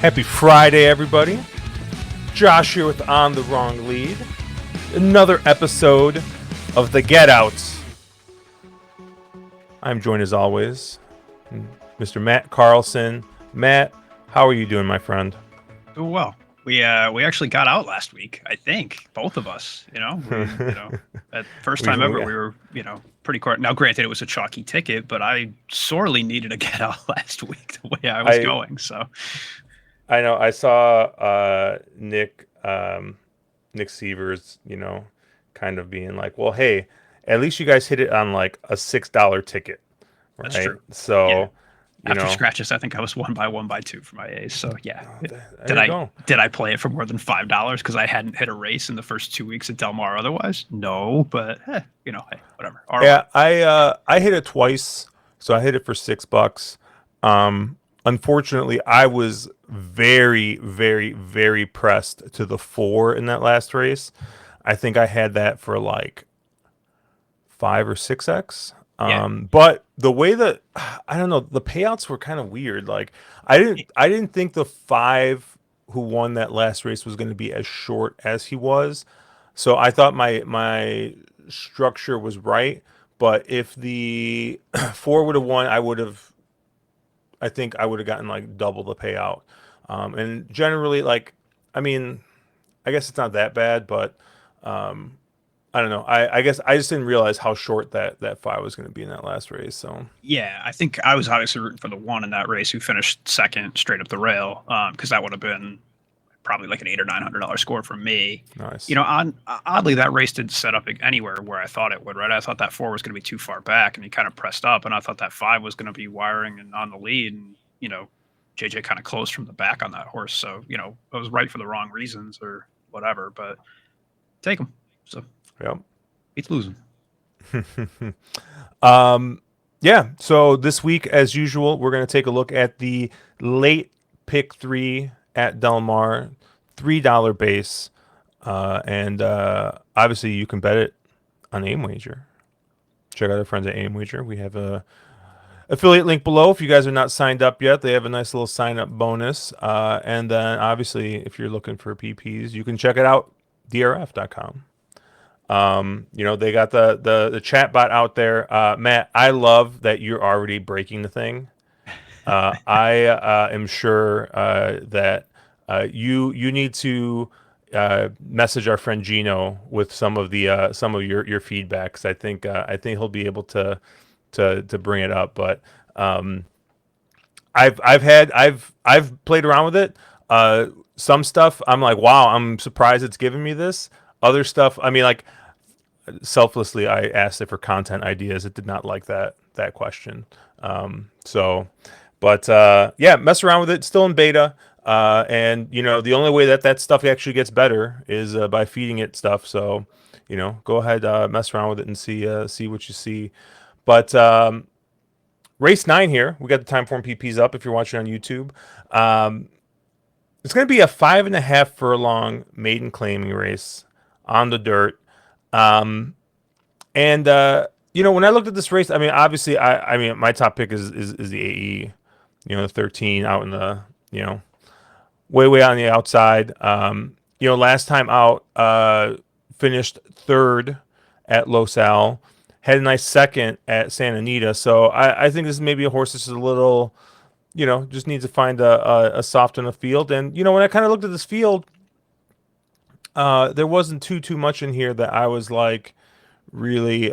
Happy Friday, everybody. Josh here with On the Wrong Lead. Another episode of The Get Outs. I'm joined as always, Mr. Matt Carlson. Matt, how are you doing, my friend? Doing well. We actually got out last week. I think both of us. At first time ever, we were pretty quick. Now, granted, it was a chalky ticket, but I sorely needed to get out last week the way I was going. So I know I saw Nick Severs, kind of being like, well, hey, at least you guys hit it on like a $6 ticket, right? that's true. So, Yeah. After scratches, I think I was 1 by 2 for my A's. So yeah, did I play it for more than $5 because I hadn't hit a race in the first 2 weeks at Del Mar? Otherwise, no. But hey, whatever. Yeah, I hit it twice, so I hit it for $6. Unfortunately, I was very, very, very pressed to the 4 in that last race. I think I had that for like 5 or 6x. But the way that I don't know, the payouts were kind of weird. Like I didn't think the 5 who won that last race was going to be as short as he was. So I thought my structure was right. But if the 4 would have won, I think I would have gotten like double the payout. And generally, like, I mean, I guess it's not that bad, but I don't know. I guess I just didn't realize how short that 5 was going to be in that last race. So yeah, I think I was obviously rooting for the 1 in that race who finished second straight up the rail, because that would have been probably like an $800 or $900 score from me. nice. Oddly, that race didn't set up anywhere where I thought it would. Right, I thought that 4 was going to be too far back, and he kind of pressed up, and I thought that 5 was going to be wiring and on the lead, and JJ kind of closed from the back on that horse. So I was right for the wrong reasons or whatever, but take him. So Yep. he's losing. Yeah. So this week, as usual, we're going to take a look at the late pick 3 at Del Mar, $3 base, and obviously you can bet it on Aim Wager. Check out our friends at Aim Wager. We have a affiliate link below. If you guys are not signed up yet, they have a nice little sign up bonus. And then obviously, if you're looking for PPs, you can check it out, drf.com. They got the chat bot out there. Matt, I love that you're already breaking the thing. I am sure that you need to message our friend Gino with some of your feedback, 'cause I think he'll be able to bring it up. But I've played around with it. Some stuff I'm like, wow, I'm surprised it's giving me this. Other stuff, I mean, like, selflessly, I asked it for content ideas. It did not like that question. Yeah, mess around with it. It's still in beta. And the only way that stuff actually gets better is by feeding it stuff. So, go ahead, mess around with it and see what you see. But race 9 here, we got the Timeform PPs up if you're watching on YouTube. It's going to be a 5.5 furlong maiden claiming race on the dirt. When I looked at this race, I mean, obviously, I mean, my top pick is the AE, the 13 out in the, way on the outside. Last time out, finished third at Los Al, had a nice second at Santa Anita. So I think this is maybe a horse that's a little, just needs to find a soft enough field. And, when I kind of looked at this field, there wasn't too much in here that I was like really,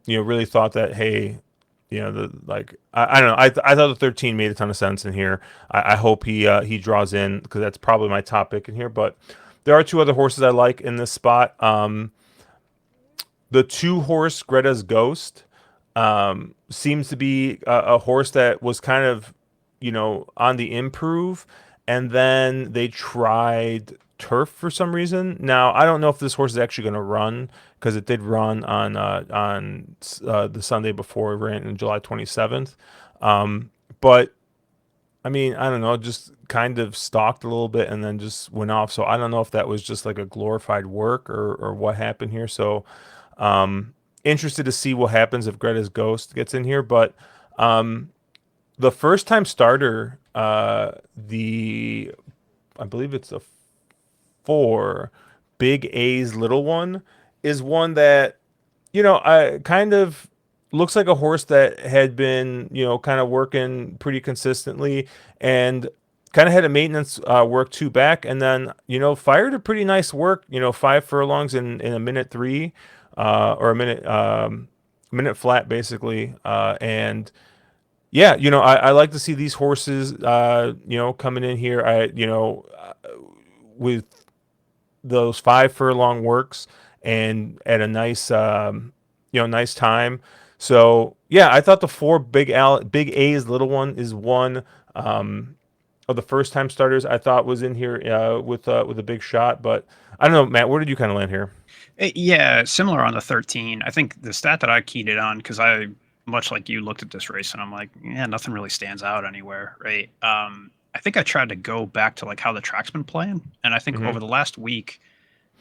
really thought that, hey, I don't know. I thought the 13 made a ton of sense in here. I hope he draws in, because that's probably my top pick in here. But there are 2 other horses I like in this spot. The 2-horse Greta's Ghost seems to be a horse that was kind of, on the improve, and then they tried turf for some reason. Now, I don't know if this horse is actually going to run, because it did run on the Sunday before. It ran on July 27th. But I mean, I don't know, just kind of stalked a little bit and then just went off. So I don't know if that was just like a glorified work or what happened here. So interested to see what happens if Greta's Ghost gets in here. But the first time starter, the I believe it's a four, Big A's little one, is one that, I kind of looks like a horse that had been, kind of working pretty consistently and kind of had a maintenance work two back, and then, fired a pretty nice work, 5 furlongs in a minute three, or a minute flat basically. And yeah, I like to see these horses, coming in here. With those 5 furlong works and at a nice nice time. So yeah, I thought the four big A's little one is one of the first time starters I thought was in here with a big shot. But I don't know, Matt, where did you kind of land here? Yeah, similar on the 13. I think the stat that I keyed it on, because I, much like you, looked at this race and I'm like, yeah, nothing really stands out anywhere, right? I think I tried to go back to like how the track's been playing, and I think over Hmm. the last week,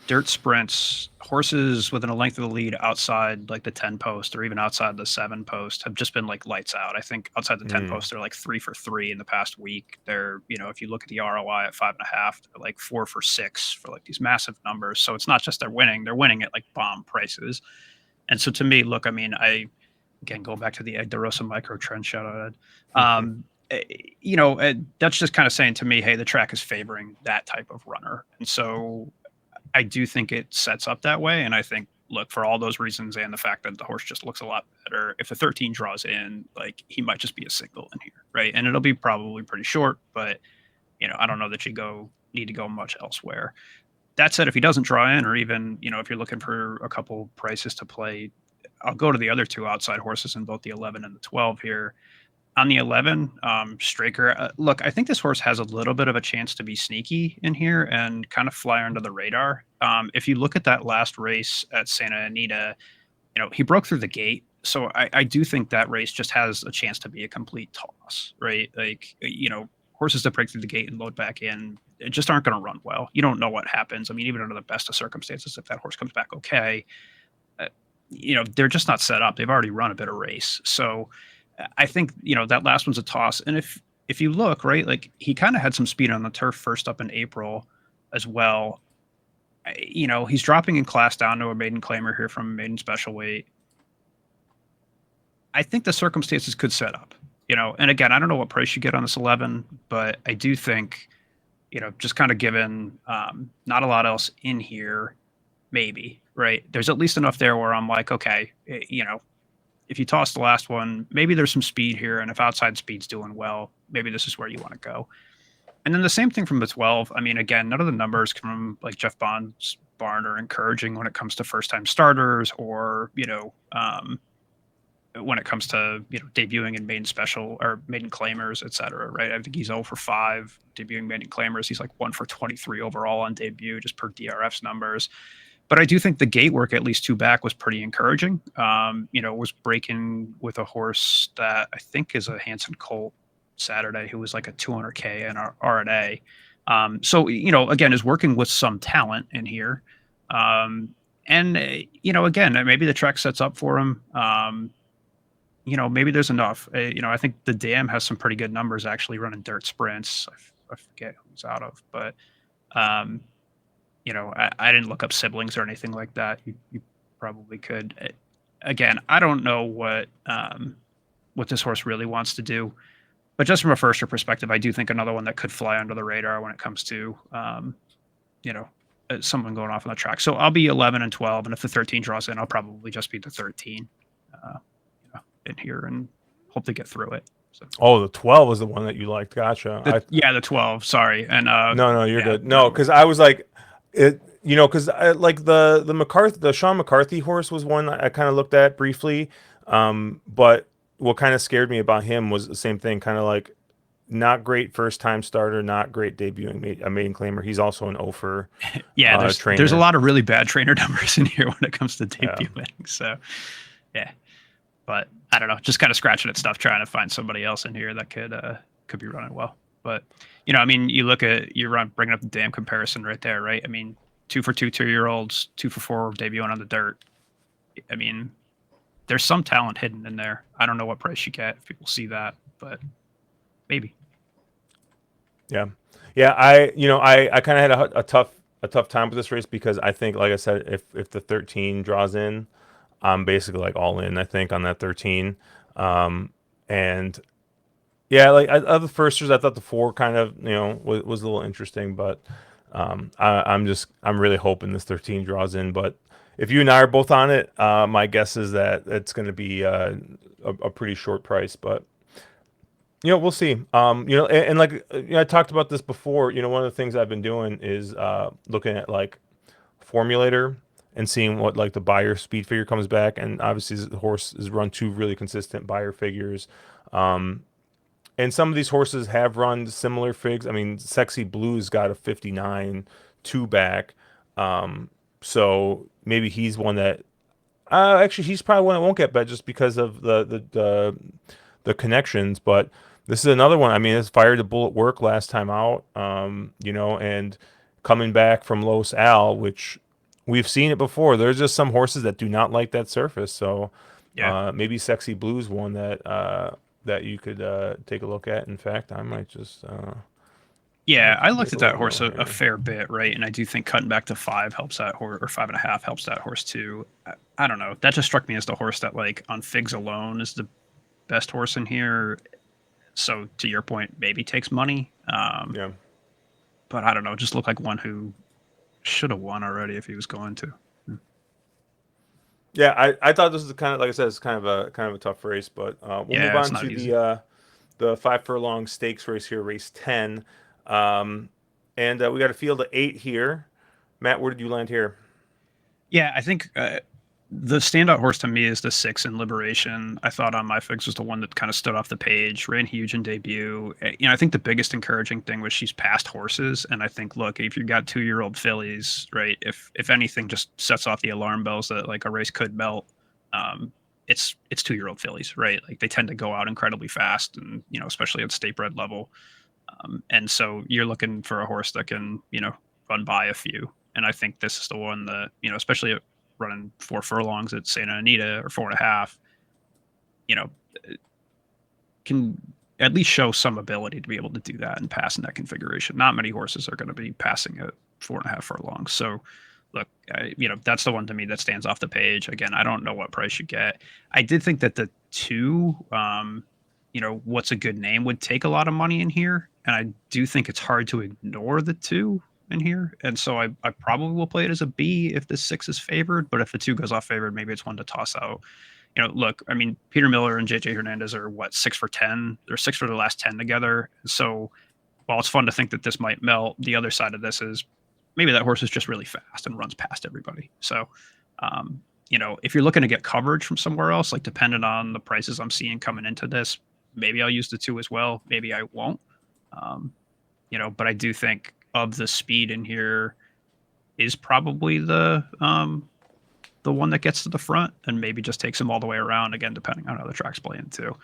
dirt sprints, horses within a length of the lead outside like the 10 post or even outside the 7 post have just been like lights out. I think outside the 10 Mm. post, they're like 3 for 3 in the past week. They're, if you look at the ROI at 5.5, they're like 4 for 6 for like these massive numbers. So it's not just they're winning at like bomb prices. And so to me, look, I mean, again, going back to the Egg DeRosa micro trend shout out, eh, that's just kind of saying to me, hey, the track is favoring that type of runner. And so I do think it sets up that way. And I think, look, for all those reasons and the fact that the horse just looks a lot better, if the 13 draws in, like he might just be a single in here, right? And it'll be probably pretty short, but I don't know that need to go much elsewhere. That said, if he doesn't draw in, or even, if you're looking for a couple prices to play, I'll go to the other two outside horses in both the 11 and the 12 here. On the 11, Straker, look, I think this horse has a little bit of a chance to be sneaky in here and kind of fly under the radar. If you look at that last race at Santa Anita, he broke through the gate. So I do think that race just has a chance to be a complete toss, right? Like, horses that break through the gate and load back in, it just aren't going to run well. You don't know what happens. I mean, even under the best of circumstances, if that horse comes back okay, uh, they're just not set up. They've already run a bit of race. So I think, that last one's a toss. And if you look, right, like he kind of had some speed on the turf first up in April as well. He's dropping in class down to a maiden claimer here from a maiden special weight. I think the circumstances could set up, and again, I don't know what price you get on this 11, but I do think, just kind of given not a lot else in here, maybe, right? There's at least enough there where I'm like, okay, if you toss the last one, maybe there's some speed here. And if outside speed's doing well, maybe this is where you want to go. And then the same thing from the 12. I mean, again, none of the numbers from like Jeff Bond's barn are encouraging when it comes to first time starters or, when it comes to, debuting in maiden special or maiden claimers, et cetera, right? I think he's 0 for 5 debuting maiden claimers. He's like 1 for 23 overall on debut, just per DRF's numbers. But I do think the gate work, at least two back, was pretty encouraging. Was breaking with a horse that I think is a Hanson Colt Saturday, who was like a 200K and RNA. So, again, is working with some talent in here. And, again, maybe the track sets up for him. Maybe there's enough. I think the Dam has some pretty good numbers actually running dirt sprints. I forget who's out of, but I didn't look up siblings or anything like that. You probably could. Again, I don't know what this horse really wants to do, but just from a firster perspective, I do think another one that could fly under the radar when it comes to someone going off on the track. So I'll be 11 and 12, and if the 13 draws in, I'll probably just be the 13 in here and hope to get through it. So Oh, the 12 was the one that you liked. Gotcha. the 12. Sorry, and No, you're yeah, good. No, because I was like, it, because I like the Sean McCarthy horse was one I kind of looked at briefly. But what kind of scared me about him was the same thing, kind of like not great first time starter, not great debuting a maiden claimer. He's also an offer yeah. There's a trainer. lot of really bad trainer numbers in here when it comes to Yeah. debuting. So yeah, but I don't know, just kind of scratching at stuff, trying to find somebody else in here that could be running well. But I mean, you look at bringing up the Dam comparison right there, right? I mean, 2 for 2 2-year-olds, 2 for 4 debuting on the dirt. I mean, there's some talent hidden in there. I don't know what price you get if people see that, but maybe. Yeah, yeah. I kind of had a tough time with this race because I think, like I said, if the 13 draws in, I'm basically like all in. I think on that 13, and yeah, like other firsters, I thought the 4 kind of was a little interesting, but I'm really hoping this 13 draws in. But if you and I are both on it, my guess is that it's going to be a pretty short price, but. We'll see. And like I talked about this before. One of the things I've been doing is looking at like formulator and seeing what like the buyer speed figure comes back. And obviously, the horse has run 2 really consistent buyer figures. And some of these horses have run similar figs. I mean, Sexy Blue's got a 59 2 back. So maybe he's one that actually he's probably one that won't get bet just because of the connections. But this is another one. I mean, it's fired a bullet work last time out. And coming back from Los Al, which we've seen it before. There's just some horses that do not like that surface. So Yeah. maybe Sexy Blue's one that you could take a look at. In fact, I might just Yeah, I looked make a at that little horse note a here. fair bit, right? And I do think cutting back to 5 helps that horse, or 5.5 helps that horse too. I don't know. That just struck me as the horse that, like, on figs alone, is the best horse in here. So to your point, maybe takes money. Yeah. But I don't know. Just looked like one who should have won already if he was going to. Yeah, I thought this was kind of like I said, it's kind of a tough race, but we'll move Yeah, it's on not to easy. the 5 furlong stakes race here, race 10, and we got a field of 8 here. Matt, where did you land here? Yeah, I think the standout horse to me is the 6 in Liberation. I thought on my fix was the one that kind of stood off the page, ran huge in debut. I think the biggest encouraging thing was she's passed horses, and I think, look, if you've got 2-year-old fillies, right? If anything just sets off the alarm bells that like a race could melt, um, it's 2-year-old fillies, right? Like they tend to go out incredibly fast, and especially at state bred level. And so you're looking for a horse that can run by a few. And I think this is the one that especially at running 4 furlongs at Santa Anita or 4.5, you know, can at least show some ability to be able to do that and pass in that configuration. Not many horses are going to be passing at 4.5 furlongs. So, look, that's the one to me that stands off the page. Again, I don't know what price you get. I did think that the 2, what's a good name, would take a lot of money in here. And I do think it's hard to ignore the 2 in here. And so I probably will play it as a B if the 6 is favored. But if the 2 goes off favored, maybe it's one to toss out. Look, I mean, Peter Miller and JJ Hernandez are 6 for 10. They're 6 for the last 10 together. So while it's fun to think that this might melt, the other side of this is maybe that horse is just really fast and runs past everybody. So, if you're looking to get coverage from somewhere else, like depending on the prices I'm seeing coming into this, maybe I'll use the 2 as well. Maybe I won't. But I do think of the speed in here is probably the one that gets to the front and maybe just takes him all the way around, again, depending on how the track's playing too.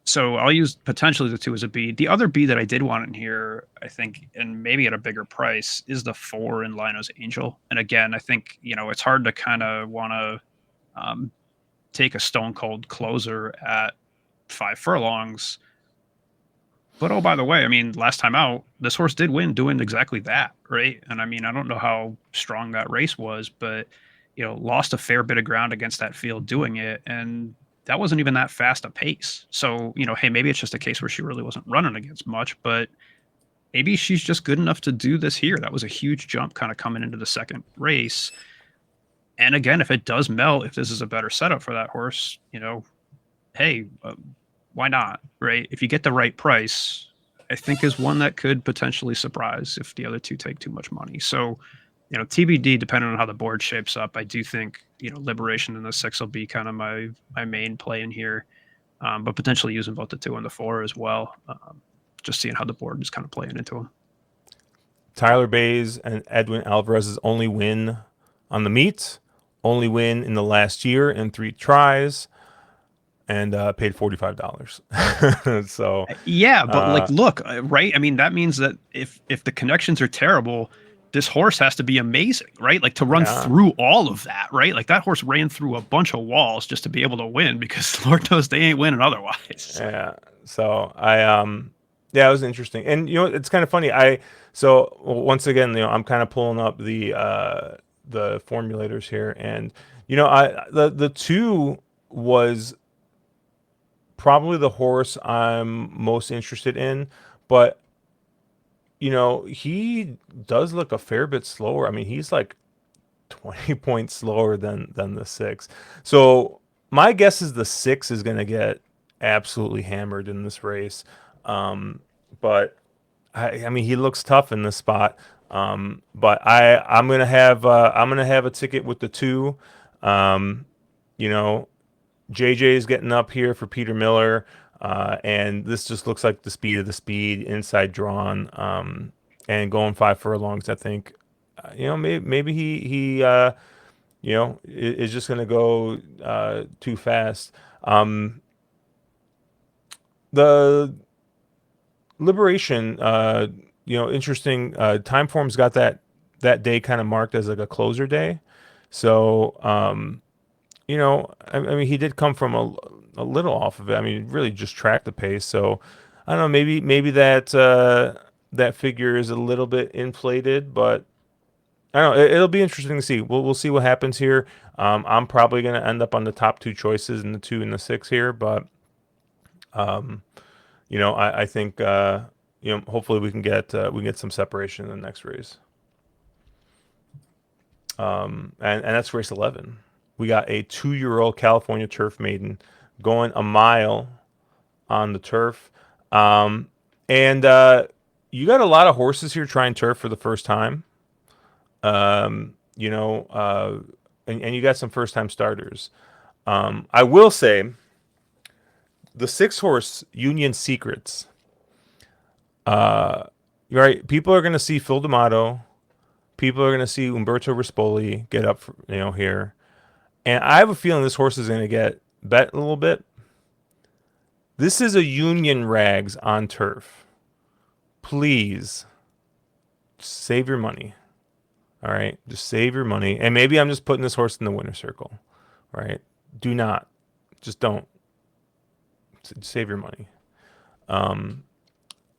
So I'll use potentially the 2 as a B. The other B that I did want in here, I think, and maybe at a bigger price, is the 4 in Lino's Angel. And again, I think, it's hard to kind of want to take a stone cold closer at 5 furlongs. But oh, by the way, I mean, last time out, this horse did win doing exactly that, right? And I mean, I don't know how strong that race was, but lost a fair bit of ground against that field doing it, and that wasn't even that fast a pace. So hey, maybe it's just a case where she really wasn't running against much, but maybe she's just good enough to do this here. That was a huge jump kind of coming into the second race. And again, if it does melt, if this is a better setup for that horse, hey, why not, right? If you get the right price, I think is one that could potentially surprise if the other 2 take too much money. So, TBD, depending on how the board shapes up. I do think, Liberation in the 6 will be kind of my main play in here, but potentially using both the 2 and the 4 as well. Just seeing how the board is kind of playing into them. Tyler Bays and Edwin Alvarez's only win on the meet, only win in the last year in 3 tries, and paid $45. So Yeah, but uh, like, look, right? I mean, that means that if the connections are terrible, this horse has to be amazing, right? Like to run yeah, through all of that, right? Like that horse ran through a bunch of walls just to be able to win because Lord knows they ain't winning otherwise. yeah. So yeah, it was interesting. And it's kind of funny. Once again, I'm kind of pulling up the formulators here, and the two was probably the horse I'm most interested in, but he does look a fair bit slower. I mean, he's like 20 points slower than the six. So my guess is the six is going to get absolutely hammered in this race. But I mean, he looks tough in this spot. But I'm gonna have a ticket with the two. Um, you know, JJ is getting up here for Peter Miller, and this just looks like the speed of the speed, inside drawn, and going 5 furlongs. I think, maybe he is just going to go too fast. The Liberation, interesting. Timeform's got that day kind of marked as like a closer day, so I mean, he did come from a little off of it. I mean, really just tracked the pace. So I don't know. Maybe that figure is a little bit inflated, but I don't know. It'll be interesting to see. We'll see what happens here. I'm probably going to end up on the top two choices in the two and the six here, but I think hopefully we can get some separation in the next race. And that's race 11. We got a 2-year-old California Turf Maiden going a mile on the turf. And you got a lot of horses here trying turf for the first time. Um, you know, uh, and you got some first time starters. I will say the 6 horse Union Secrets. Uh, right, people are going to see Phil D'Amato. People are going to see Umberto Rispoli get up, here. And I have a feeling this horse is going to get bet a little bit. This is a Union Rags on turf. Please save your money. All right, just save your money. And maybe I'm just putting this horse in the winner's circle. Right? Do not, just don't save your money.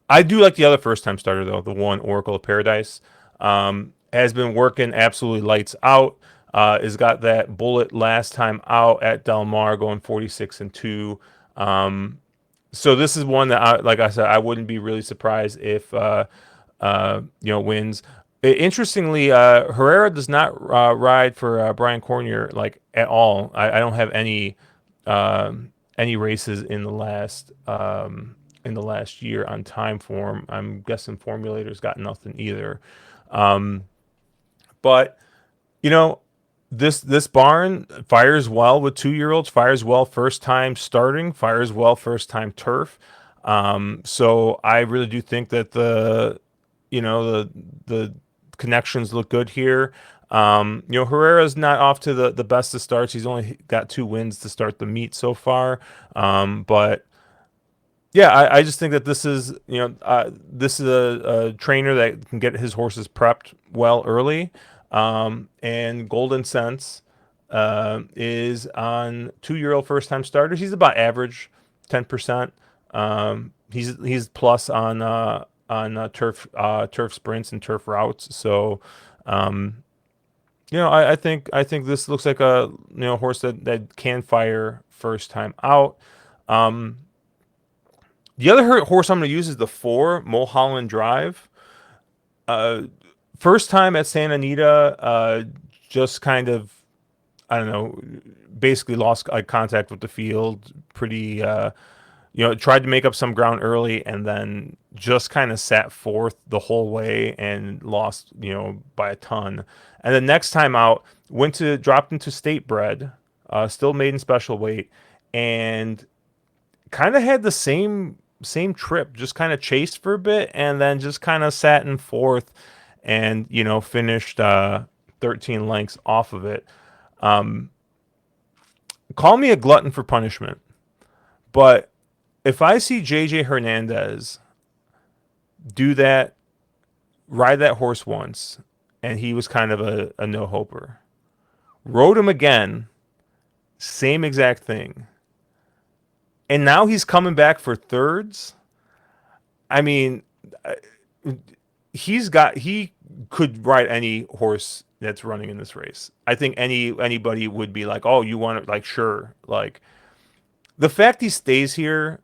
I do like the other first time starter though, the one Oracle of Paradise. Has been working absolutely lights out. Has got that bullet last time out at Del Mar going 46-2. So this is one that, like I said, I wouldn't be really surprised if wins. Interestingly, Herrera does not ride for Brian Cornier like at all. I don't have any races in the last year on time form. I'm guessing Formulator's got nothing either. But you know, this barn fires well with 2-year-olds, fires well first time starting, fires well first time turf. So I really do think that the connections look good here. Herrera's not off to the best of starts. He's only got 2 wins to start the meet so far. But yeah, I just think that this is a trainer that can get his horses prepped well early. And Golden Sense is on 2-year-old first time starters. He's about average, 10%. He's plus on turf sprints and turf routes. So I think this looks like a horse that can fire first time out. The other horse I'm going to use is the 4 Mulholland Drive. First time at Santa Anita, just kind of, I don't know, basically lost contact with the field. Pretty, tried to make up some ground early and then just kind of sat fourth the whole way and lost, by a ton. And the next time out, dropped into state bred, still maiden special weight, and kind of had the same trip, just kind of chased for a bit and then just kind of sat in fourth and finished 13 lengths off of it. Call me a glutton for punishment, but if I see JJ Hernandez ride that horse once and he was kind of a no-hoper, rode him again, same exact thing, and now he's coming back for thirds. I mean, he could ride any horse that's running in this race. I think anybody would be like, oh, you want it? Like, sure. Like, the fact he stays here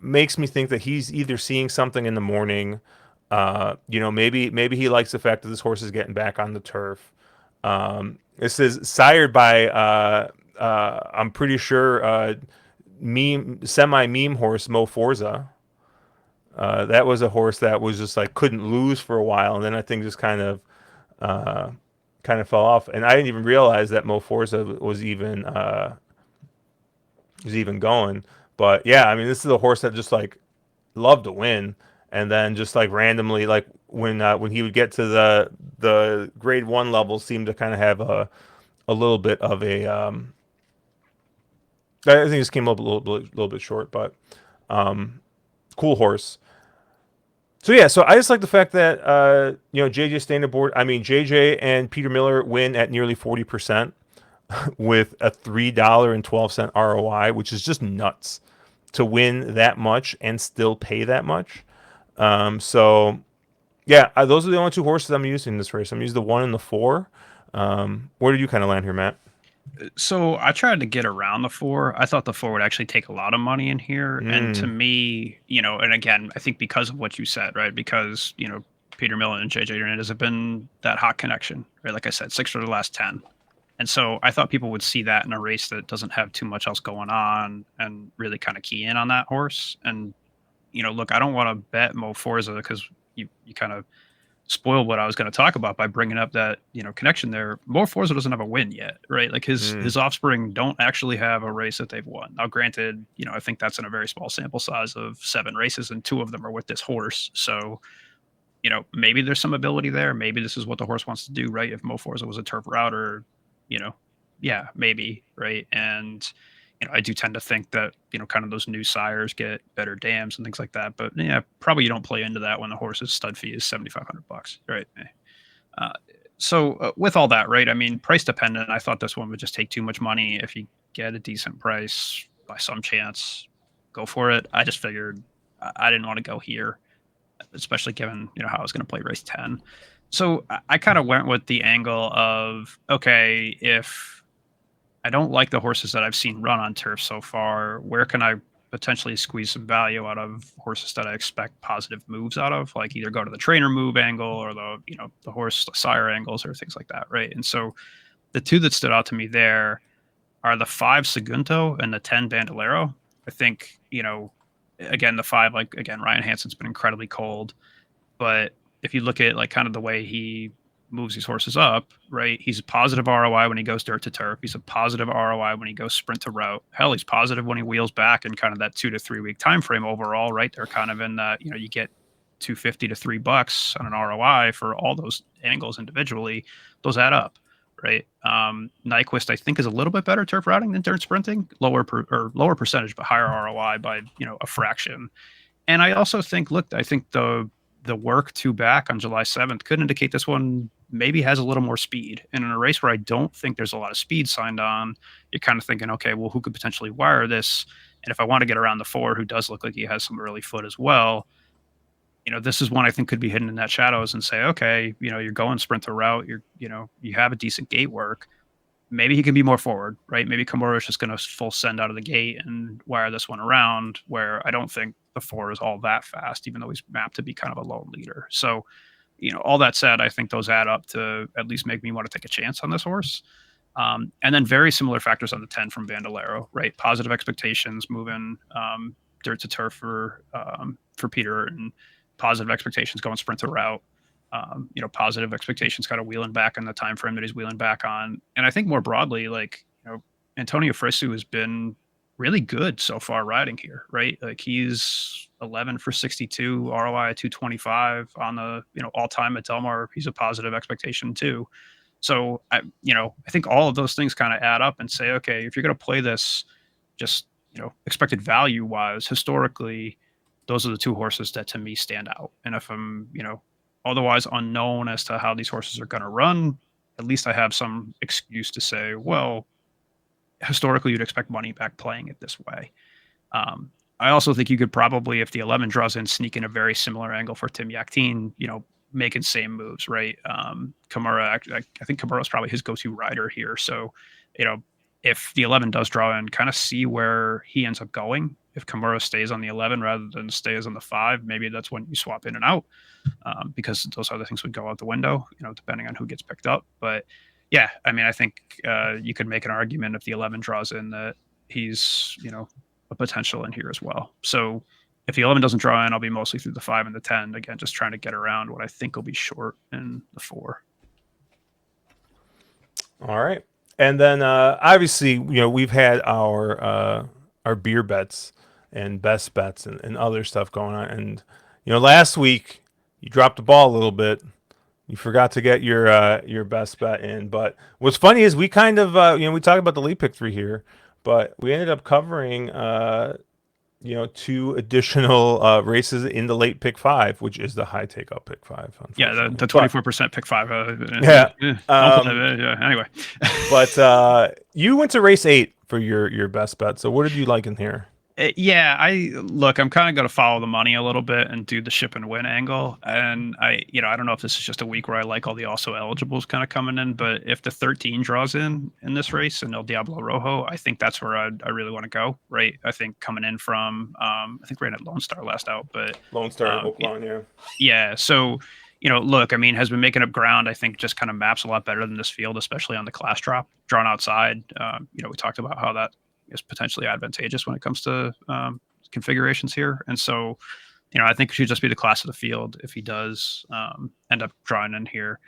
makes me think that he's either seeing something in the morning. Maybe he likes the fact that this horse is getting back on the turf. It says sired by I'm pretty sure meme semi meme horse Mo Forza. That was a horse that was just like couldn't lose for a while, and then I think just uh, kind of fell off. And I didn't even realize that Mo Forza was even going. But yeah, I mean, this is a horse that just like loved to win, and then just like randomly, like when he would get to the grade one level, seemed to kind of have a little bit of a I think this came up a little bit short, but cool horse. So yeah, so I just like the fact that JJ staying aboard. I mean, JJ and Peter Miller win at nearly 40% with a $3.12 ROI, which is just nuts to win that much and still pay that much. So yeah, those are the only two horses I'm using in this race. I'm using the 1 and the 4. Where did you kind of land here, Matt? So I tried to get around the 4. I thought the 4 would actually take a lot of money in here. And to Mm, me, and again, I think because of what you said, right? Because, Peter Millen and JJ Hernandez have been that hot connection, right? Like I said, 6 of the last 10. And so I thought people would see that in a race that doesn't have too much else going on and really kind of key in on that horse. And, look, I don't want to bet Mo Forza because you kind of spoiled what I was going to talk about by bringing up that connection there. Mo Forza doesn't have a win yet, right? Like his mm, his offspring don't actually have a race that they've won. Now, granted, I think that's in a very small sample size of 7 races, and 2 of them are with this horse. So maybe there's some ability there. Maybe this is what the horse wants to do, right? If Mo Forza was a turf router, you know, yeah, maybe, right? And I do tend to think that kind of those new sires get better dams and things like that. But yeah, probably you don't play into that when the horse's stud fee is $7,500, right? Uh, so with all that, right? I mean, price dependent. I thought this one would just take too much money. If you get a decent price by some chance, go for it. I just figured I didn't want to go here, especially given how I was going to play race 10. So I kind of went with the angle of, okay, if I don't like the horses that I've seen run on turf so far, where can I potentially squeeze some value out of horses that I expect positive moves out of, like either go to the trainer move angle or the horse sire angles or things like that, right? And so the two that stood out to me there are the 5 Segundo and the 10 Bandolero. I think, again, the 5, like, again, Ryan Hansen's been incredibly cold. But if you look at like kind of the way he moves these horses up, right? He's a positive ROI when he goes dirt to turf. He's a positive ROI when he goes sprint to route. Hell, he's positive when he wheels back in kind of that 2 to 3 week time frame overall, right? They're kind of in that, you get 250 to $3 on an ROI for all those angles individually. Those add up, right? Nyquist, I think, is a little bit better turf routing than dirt sprinting, lower percentage, but higher ROI by a fraction. And I also think, look, I think the work to back on July 7th could indicate this one maybe has a little more speed. And in a race where I don't think there's a lot of speed signed on, you're kind of thinking, okay, well, who could potentially wire this? And if I want to get around the 4, who does look like he has some early foot as well, this is one I think could be hidden in that shadows and say, okay, you're going sprint to route, you have a decent gate work. Maybe he can be more forward, right? Maybe Kimura is just going to full send out of the gate and wire this one around, where I don't think the 4 is all that fast, even though he's mapped to be kind of a lone leader. So, all that said, I think those add up to at least make me want to take a chance on this horse. And then very similar factors on the 10 from Bandolero, right? Positive expectations moving dirt to turf for Peter, and positive expectations going sprint to route. Positive expectations kind of wheeling back on the time frame that he's wheeling back on. And I think more broadly, like, Antonio Frisu has been really good so far riding here, right? Like he's 11 for 62, ROI 225 on the, all time at Del Mar. He's a positive expectation too. So I think all of those things kind of add up and say, okay, if you're going to play this just, expected value wise, historically, those are the 2 horses that to me stand out. And if I'm, otherwise unknown as to how these horses are going to run, at least I have some excuse to say, well, historically, you'd expect money back playing it this way. I also think you could probably, if the 11 draws in, sneak in a very similar angle for Tim Yakteen, making same moves, right? Kimura, I think Kimura's probably his go-to rider here. So, you know, if the 11 does draw in, kind of see where he ends up going. If Kimura stays on the 11 rather than stays on the 5, maybe that's when you swap in and out, because those other things would go out the window, depending on who gets picked up. But yeah, I mean, I think you could make an argument if the 11 draws in that he's, a potential in here as well. So if the 11 doesn't draw in, I'll be mostly through the 5 and the 10. Again, just trying to get around what I think will be short in the 4. All right. And then obviously, we've had our beer bets and best bets and other stuff going on. And last week you dropped the ball a little bit. You forgot to get your best bet in. But what's funny is we kind of we talked about the lead pick 3 here, but we ended up covering 2 additional races in the late pick 5, which is the high takeout pick 5. Yeah, the 24% pick 5. Yeah. Anyway. But you went to race 8 for your best bet. So what did you like in here? Yeah, I'm kind of going to follow the money a little bit and do the ship and win angle. And I don't know if this is just a week where I like all the also eligibles kind of coming in, but if the 13 draws in this race and El Diablo Rojo, I think that's where I really want to go, right? I think coming in from, I think ran at Lone Star last out, but Lone Star Oaklawn, yeah. Yeah. So, has been making up ground. I think just kind of maps a lot better than this field, especially on the class drop drawn outside. We talked about how that is potentially advantageous when it comes to configurations here. And so, I think it should just be the class of the field if he does end up drawing in here.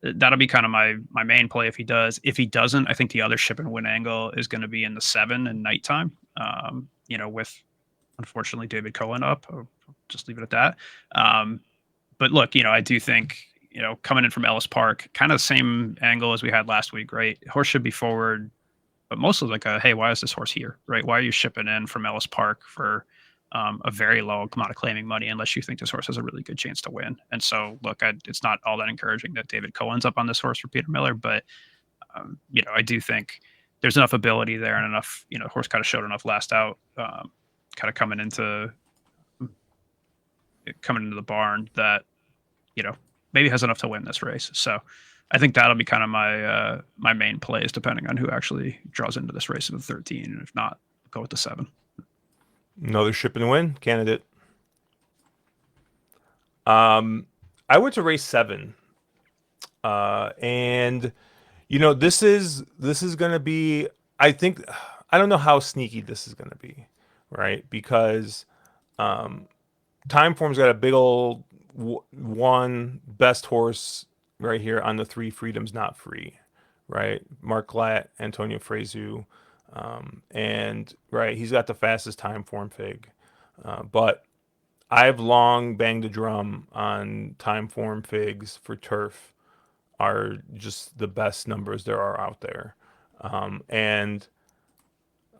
That'll be kind of my main play if he does. If he doesn't, I think the other ship and win angle is going to be in the 7 and nighttime, with unfortunately David Cohen up. I'll just leave it at that. But look, I do think, coming in from Ellis Park, kind of the same angle as we had last week, right? Horse should be forward, but mostly like hey, why is this horse here, right? Why are you shipping in from Ellis Park for a very low amount of claiming money unless you think this horse has a really good chance to win? And so, look, it's not all that encouraging that David Cohen's up on this horse for Peter Miller, but I do think there's enough ability there and enough, horse kind of showed enough last out, kind of coming into the barn that maybe has enough to win this race. So I think that'll be kind of my main plays, depending on who actually draws into this race of the 13, and if not, go with the 7. Another ship and win candidate. I went to race 7, and this is going to be. I don't know how sneaky this is going to be, right? Because Timeform's got a big old one best horse right here on the 3 Freedoms Not Free, right? Mark Glatt, Antonio Frezu, and right, he's got the fastest Timeform fig. But I've long banged the drum on Timeform figs for turf are just the best numbers there are out there. And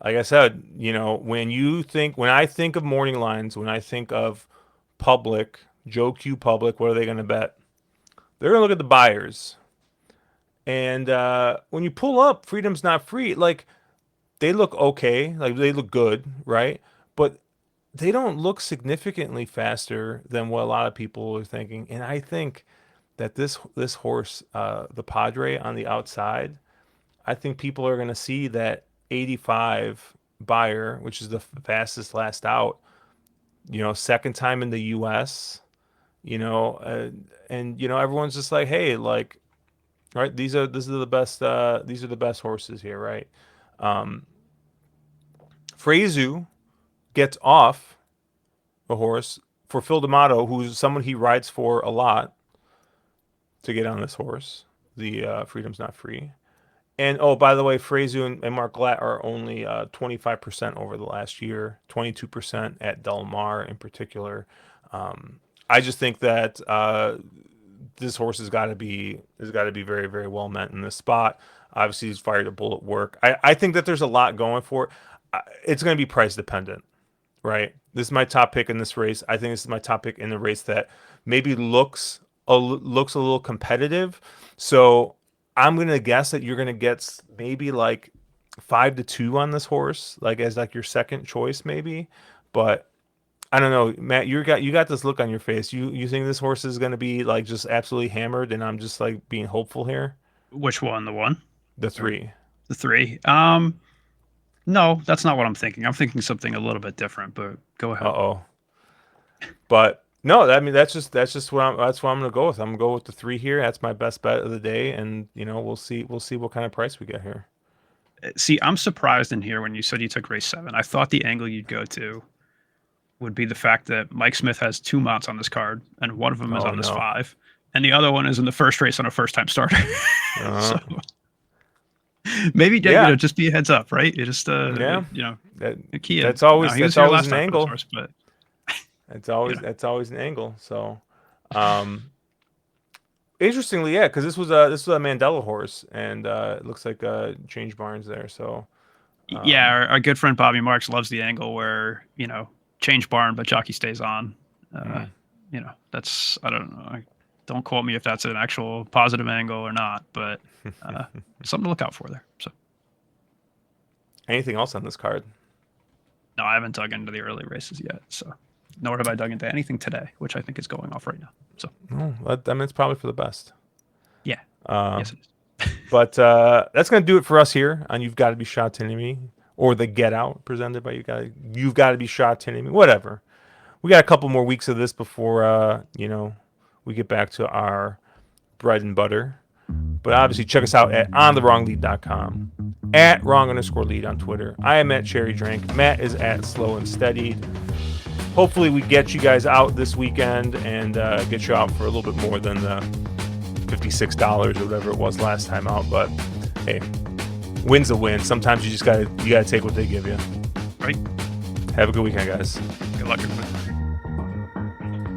like I said, when I think of morning lines, when I think of public, Joe Q public, what are they going to bet? They're going to look at the buyers. And when you pull up Freedom's Not Free, like, they look okay. Like, they look good, right? But they don't look significantly faster than what a lot of people are thinking. And I think that this horse, the Padre on the outside, I think people are going to see that 85 buyer, which is the fastest last out, second time in the U.S., and everyone's just like, hey, like, right, these are the best horses here, right? Frezu gets off a horse for Phil D'Amato, who's someone he rides for a lot, to get on this horse. The Freedom's Not Free. And oh, by the way, Frezu and Mark Glatt are only 25% over the last year, 22% at Del Mar in particular. I just think that this horse has got to be very, very well met in this spot. Obviously, he's fired a bullet work. I think that there's a lot going for it. It's going to be price dependent, right? This is my top pick in this race. I think this is my top pick in the race that maybe looks a little competitive. So I'm going to guess that you're going to get maybe like 5-2 on this horse, like as like your second choice maybe. But I don't know, Matt. You got this look on your face. You think this horse is going to be like just absolutely hammered, and I'm just like being hopeful here. Which one? The one The or three. the three? No, that's not what I'm thinking. I'm thinking something a little bit different. But go Uh ahead. oh. But no, I mean that's just what I'm gonna go with. I'm gonna go with the three here. That's my best bet of the day, and we'll see what kind of price we get here. See, I'm surprised in here when you said you took race 7. I thought the angle you'd go to would be the fact that Mike Smith has 2 mounts on this card, and one of them is Oh on this no. 5, and the other one is in the first race on a first-time starter. Uh, So maybe yeah, just be a heads up, right? You just yeah. That key in. that's No, always he was that's here always last an time for this angle. horse, but That's you always know, that's always an angle. So, um, interestingly, yeah, because this was a Mandela horse, and it looks like change barns there. So, yeah, um, our good friend Bobby Marks loves the angle where change barn, but jockey stays on. Uh, mm. that's I don't know. Don't quote me if that's an actual positive angle or not, but something to look out for there. So Anything else on this card? no, I haven't dug into the early races yet. So nor have I dug into anything today, which I think is going off right now. So Oh, I mean, it's probably for the best. yeah, Uh, yes it is. but that's gonna do it for us here on You've Got to Be Shot to Me, or the Get Out presented by You've Got to Be Shot to Me. Whatever. We got a couple more weeks of this before we get back to our bread and butter. But obviously, check us out at ontherwronglead.com, at wrong_lead on Twitter. I am at Cherry Drink. Matt is at Slow and Steady. Hopefully, we get you guys out this weekend and get you out for a little bit more than the $56 or whatever it was last time out. But hey, win's a win. Sometimes you gotta take what they give you. Right. Have a good weekend, guys. Good luck, everybody.